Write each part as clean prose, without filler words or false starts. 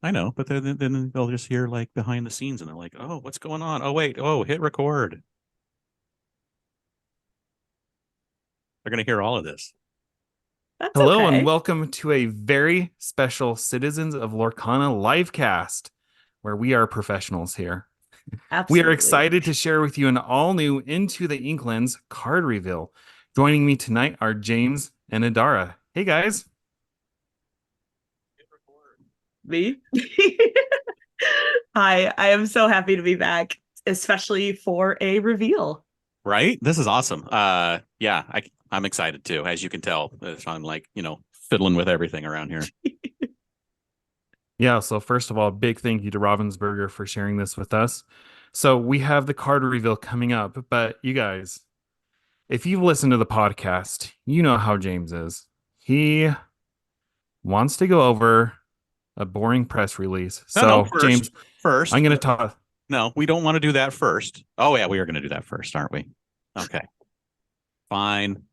I know, but then they'll just hear like behind the scenes, and they're like, "Oh, what's going on? Oh, wait, oh, hit record." They're gonna hear all of this. That's Hello and okay. welcome to a very special Citizens of Lorcana livecast, where we are professionals here. We are Absolutely. excited to share with you an all-new Into the Inklands card reveal. Joining me tonight are James and Adara. Hey guys. Hit record. Me? Hi, I am so happy to be back, especially for a reveal. Right? This is awesome. Yeah, I'm excited too, as you can tell. I'm like, fiddling with everything around here. Yeah, so first of all, big thank you to Ravensburger for sharing this with us. So we have the card reveal coming up, but you guys, if you've listened to the podcast, you know how James is. He wants to go over a boring press release. No, So, first, James, I'm first. going to talk. No, we don't want to do that first. Oh yeah, we are going to do that first, aren't we? Okay, fine.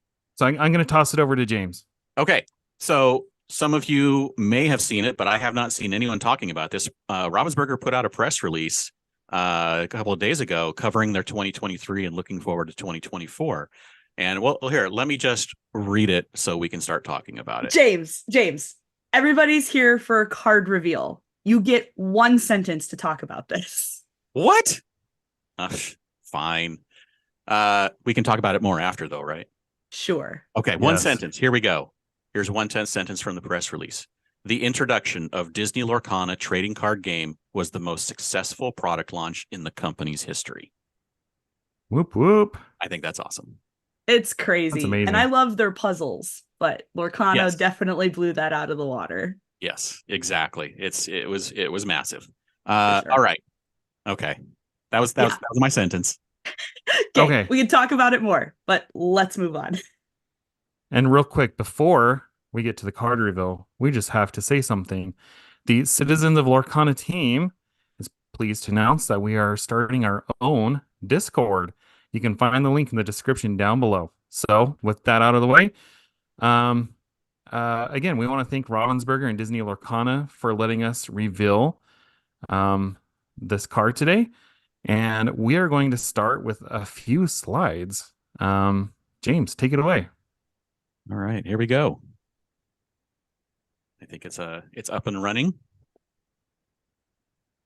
I'm going to toss it over to James. Okay, so some of you may have seen it, but I have not seen anyone talking about this. Ravensburger put out a press release a couple of days ago covering their 2023 and looking forward to 2024. And well, here, let me just read it so we can start talking about it. James, everybody's here for a card reveal. You get one sentence to talk about this. What? Uh, Fine. We can talk about it more after, though, right? Sure. Okay, one Yes. sentence. Here we go. Here's one sentence from the press release. The introduction of Disney Lorcana trading card game was the most successful product launch in the company's history. Whoop, whoop. I think that's awesome. It's That's crazy. And I amazing. love their puzzles, but Lorcana Yes. definitely blew that out of the water. Yes, exactly. It was massive. For sure. All right. Okay. Yeah. That was my sentence. Okay, Okay. we can talk about it more, but let's move on. And real quick, before we get to the card reveal, we just have to say something. The Citizens of Lorcana team is pleased to announce that we are starting our own Discord. You can find the link in the description down below. So, with that out of the way, um, again, we want to thank Ravensburger and Disney Lorcana for letting us reveal um, this card today. And we are going to start with a few slides. James, take it away. All right, here we go. I think it's up and running.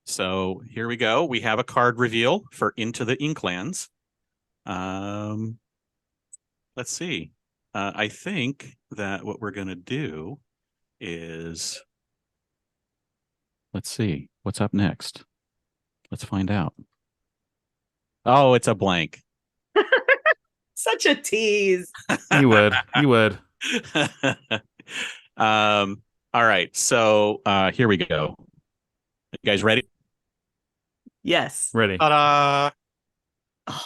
So here we go. We have a card reveal for Into the Inklands. Let's see. I think that what we're going to do is, let's see, what's up next? Let's find out. Oh, it's a blank. Such a tease. You would. You would. All right. So here we go. You guys ready? Yes. Ready. Ta-da! Oh,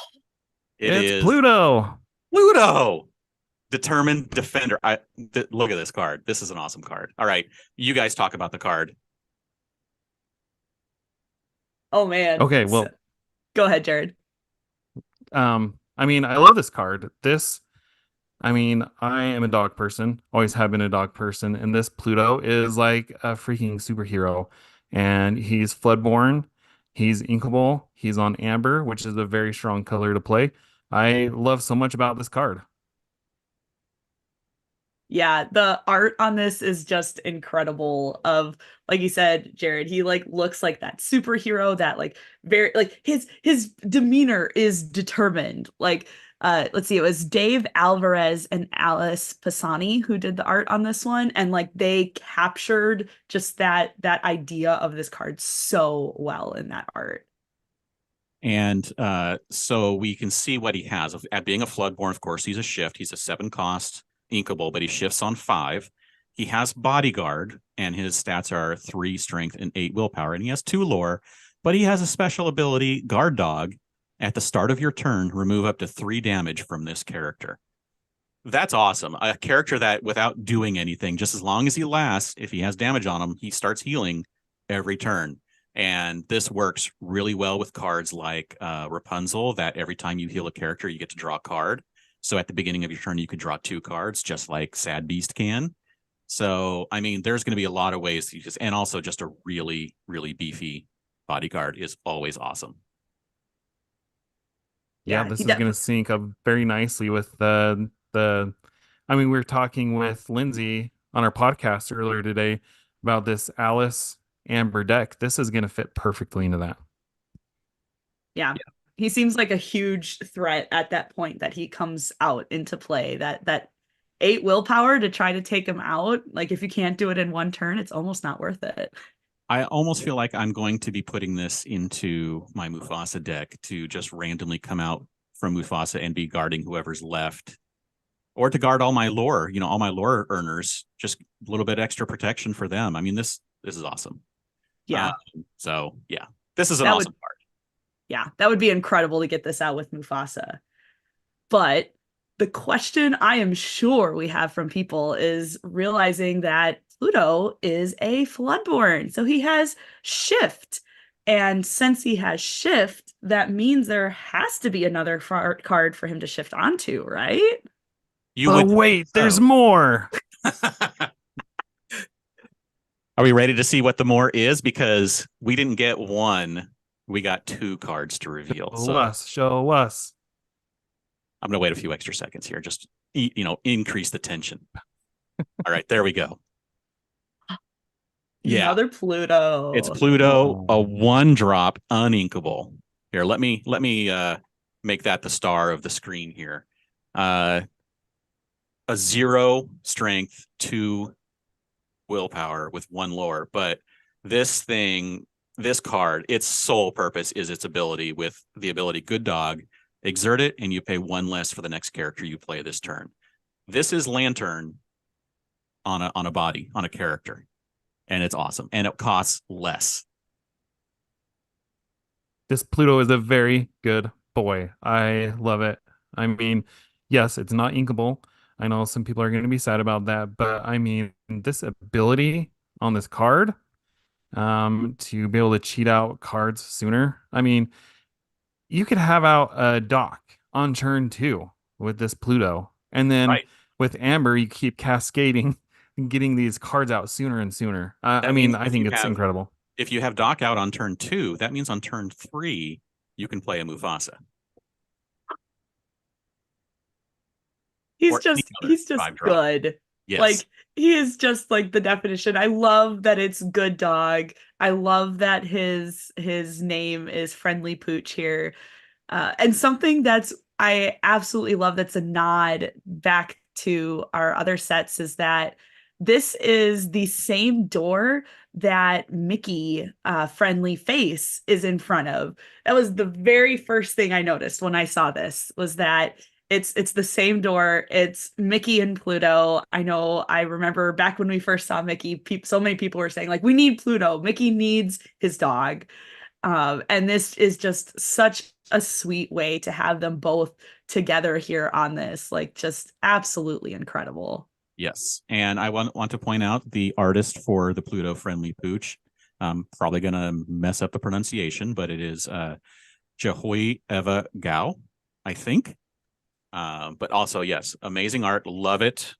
It It's is Pluto. Pluto. Determined Defender. Look at this card. This is an awesome card. All right. You guys talk about the card. oh man. Okay, well, Go ahead, Jared. I mean, I love this card. I am a dog person, always have been a dog person, and this Pluto is like a freaking superhero. And he's Floodborn, he's Inkable, he's on Amber, which is a very strong color to play. I love so much about this card. Yeah, the art on this is just incredible. Of like you said, Jared, he like looks like that superhero that like very like his demeanor is determined. Like let's see, it was Dave Alvarez and Alice Pisani who did the art on this one, and like they captured just that idea of this card so well in that art. And so we can see what he has. At being a Floodborn, of course, he's a shift. He's a 7-cost Inkable, but he shifts on 5. He has Bodyguard, and his stats are 3 Strength and 8 Willpower. And he has 2 Lore, but he has a special ability, Guard Dog. At the start of your turn, remove up to 3 damage from this character. That's awesome. A character that, without doing anything, just as long as he lasts, if he has damage on him, he starts healing every turn. And this works really well with cards like Rapunzel, that every time you heal a character, you get to draw a card. So at the beginning of your turn, you could draw 2 cards, just like Sad Beast can. So, I mean, there's going to be a lot of ways to use, and also just a really, really beefy bodyguard is always awesome. Yeah, Yeah, this he is going definitely. to sync up very nicely with the. I mean, we were talking with Lindsay on our podcast earlier today about this Alice Amber deck. This is going to fit perfectly into that. Yeah. He seems like a huge threat at that point that he comes out into play. That 8 willpower to try to take him out. Like if you can't do it in one turn, it's almost not worth it. I almost feel like I'm going to be putting this into my Mufasa deck to just randomly come out from Mufasa and be guarding whoever's left, or to guard all my lore, all my lore earners, just a little bit extra protection for them. I mean, this is awesome. Yeah. So yeah, this is an That would awesome card. yeah, that would be incredible to get this out with Mufasa. But the question I am sure we have from people is realizing that Pluto is a Floodborn. So he has Shift. And since he has Shift, that means there has to be another card for him to shift onto, right? You Oh, would wait, there's oh. more. Are we ready to see what the more is? Because we didn't get one, we got 2 cards to reveal. Show So us, show us. I'm gonna wait a few extra seconds here, just increase the tension. All right, there we go. Yeah, Another it's Pluto. Pluto, a Oh. 1-drop uninkable. Here, let me make that the star of the screen here. A 0 strength, 2 willpower with 1 lore, but this card, its sole purpose is its ability with the ability Good Dog. Exert it, and you pay 1 less for the next character you play this turn. This is Lantern on a body, on a character, and it's awesome, and it costs less. This Pluto is a very good boy. I love it. I mean, yes, it's not inkable. I know some people are going to be sad about that, but I mean, this ability on this card, to be able to cheat out cards sooner. I mean, you could have out a Doc on turn 2 with this Pluto, and then Right. with Amber, you keep cascading and getting these cards out sooner and sooner. I That mean, means I think it's incredible. if you have Doc out on turn 2, that means on turn 3 you can play a Mufasa. He's Or any just other he's just 5-drop. good. Yes. Like he is just like the definition. I love that it's Good Dog. I love that his name is Friendly Pooch here. And something that's I absolutely love that's a nod back to our other sets is that this is the same door that Mickey Friendly Face is in front of. That was the very first thing I noticed when I saw this was that it's the same door. It's Mickey and Pluto. I know I remember back when we first saw Mickey, so many people were saying like we need Pluto. Mickey needs his dog. And this is just such a sweet way to have them both together here on this, like just absolutely incredible. Yes. And I want to point out the artist for the Pluto Friendly Pooch. Probably going to mess up the pronunciation, but it is Jahoy Eva Gao, I think. But also, yes, amazing art. Love it.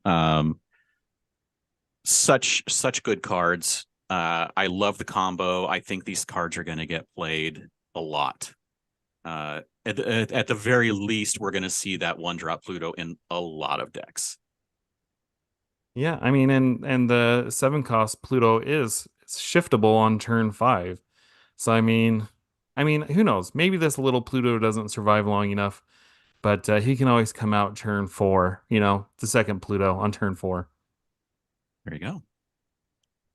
Such good cards. I love the combo. I think these cards are going to get played a lot. At the very least, we're going to see that 1-drop Pluto in a lot of decks. Yeah, I mean, and the 7 cost Pluto is shiftable on turn 5. So I mean, who knows? Maybe this little Pluto doesn't survive long enough, but he can always come out turn 4. The second Pluto on turn 4. There you go.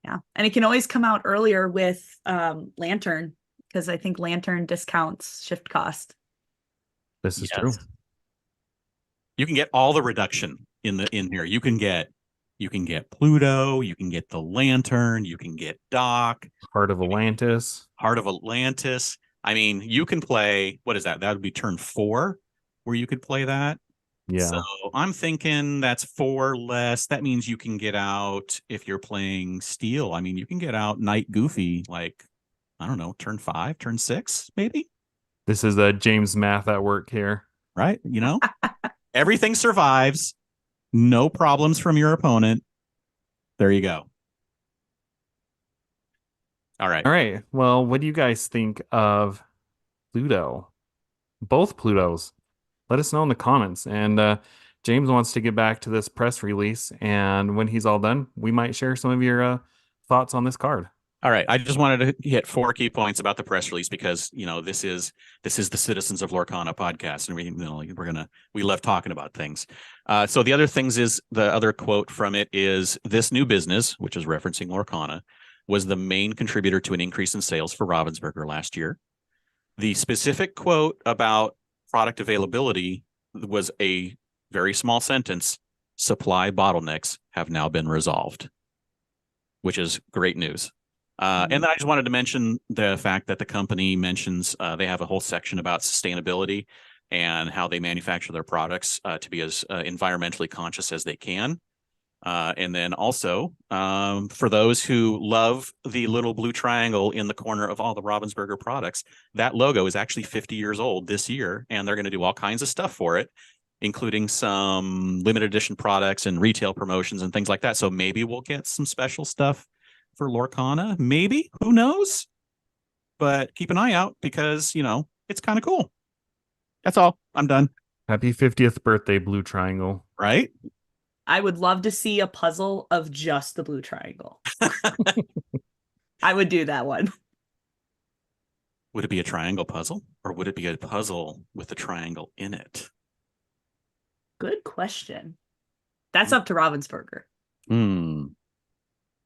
Yeah. And it can always come out earlier with Lantern because I think Lantern discounts shift cost. This is Yes. true. You can get all the reduction in here. You can get Pluto, you can get the Lantern, you can get Doc, Heart of Atlantis. Heart of Atlantis. I mean, you can play, what is that? That would be turn 4 where you could play that. Yeah. So I'm thinking that's 4 less. That means you can get out, if you're playing Steel, I mean, you can get out Night Goofy, like, I don't know, turn 5, turn 6, maybe. This is James Math at work here. Right? Everything survives. No problems from your opponent. There you go. All right. All right. Well, what do you guys think of Pluto? Both Plutos. Let us know in the comments. And James wants to get back to this press release. And when he's all done, we might share some of your thoughts on this card. All right. I just wanted to hit 4 key points about the press release because, this is the Citizens of Lorcana podcast, and we love talking about things. So the other things is the other quote from it is this new business, which is referencing Lorcana, was the main contributor to an increase in sales for Ravensburger last year. The specific quote about product availability was a very small sentence. Supply bottlenecks have now been resolved, which is great news. And then I just wanted to mention the fact that the company mentions they have a whole section about sustainability and how they manufacture their products to be as environmentally conscious as they can. And then also, for those who love the little blue triangle in the corner of all the Ravensburger products, that logo is actually 50 years old this year, and they're going to do all kinds of stuff for it, including some limited edition products and retail promotions and things like that. So maybe we'll get some special stuff for Lorcana. Maybe. Who knows? But keep an eye out because, it's kind of cool. That's all. I'm done. Happy 50th birthday, Blue Triangle. Right? I would love to see a puzzle of just the blue triangle. I would do that one. Would it be a triangle puzzle or would it be a puzzle with a triangle in it? Good question. That's up to Ravensburger.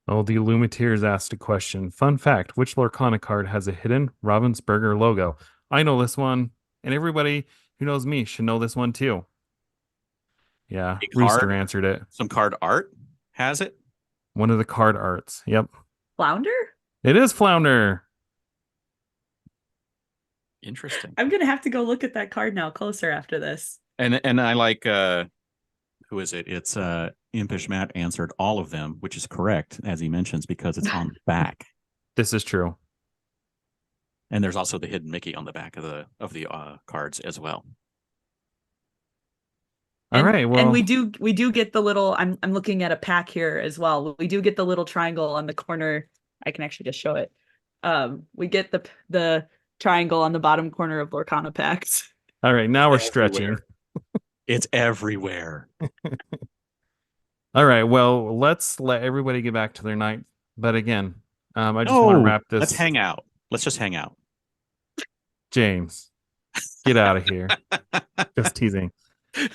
Oh, the Illuminateers asked a question. Fun fact, which Lorcana card has a hidden Ravensburger logo? I know this one, and everybody who knows me should know this one too. Yeah, Rooster answered it. Some card art has it? One of the card arts. Yep. Flounder? It is Flounder. Interesting. I'm going to have to go look at that card now closer after this. And I like, who is it? It's Impish Matt answered all of them, which is correct, as he mentions, because it's on the back. This is true. And there's also the hidden Mickey on the back of the cards as well. All right. Well, and we do get the little. I'm looking at a pack here as well. We do get the little triangle on the corner. I can actually just show it. We get the triangle on the bottom corner of Lorcana packs. All right, now we're stretching. It's everywhere. All right. Well, let's let everybody get back to their night. But again, I just want to wrap this. Let's hang out. Let's just hang out. James, get out of here. Just teasing.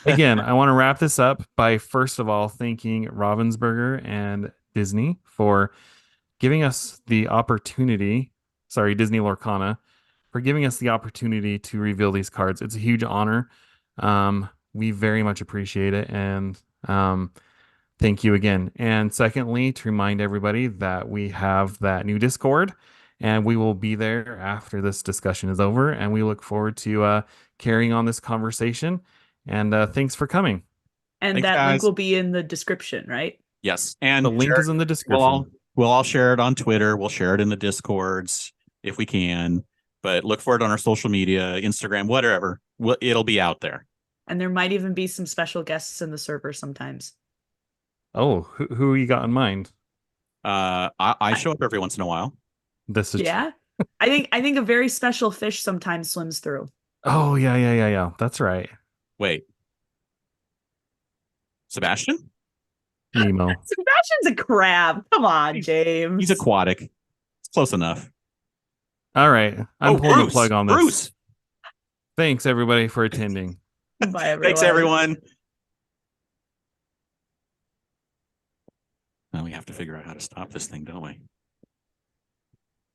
Again, I want to wrap this up by first of all thanking Ravensburger and Disney for giving us the opportunity. Sorry, Disney Lorcana, for giving us the opportunity to reveal these cards. It's a huge honor. We very much appreciate it, and thank you again. And secondly, to remind everybody that we have that new Discord, and we will be there after this discussion is over, and we look forward to carrying on this conversation. And thanks for coming. And thanks, that guys. link will be in the description, right? Yes. And the link is in the description. We'll all share it on Twitter. We'll share it in the Discords if we can. But look for it on our social media, Instagram, whatever. It'll be out there. And there might even be some special guests in the server sometimes. Oh, who you got in mind? I show up every once in a while. This is I think a very special fish sometimes swims through. Oh, yeah. That's right. Wait. Sebastian? Nemo. Sebastian's a crab. Come on, James. He's aquatic. It's close enough. All right. I'm pulling Bruce, the plug on this. Bruce. Thanks, everybody, for attending. Bye, everyone. Thanks, everyone. Now we have to figure out how to stop this thing, don't we?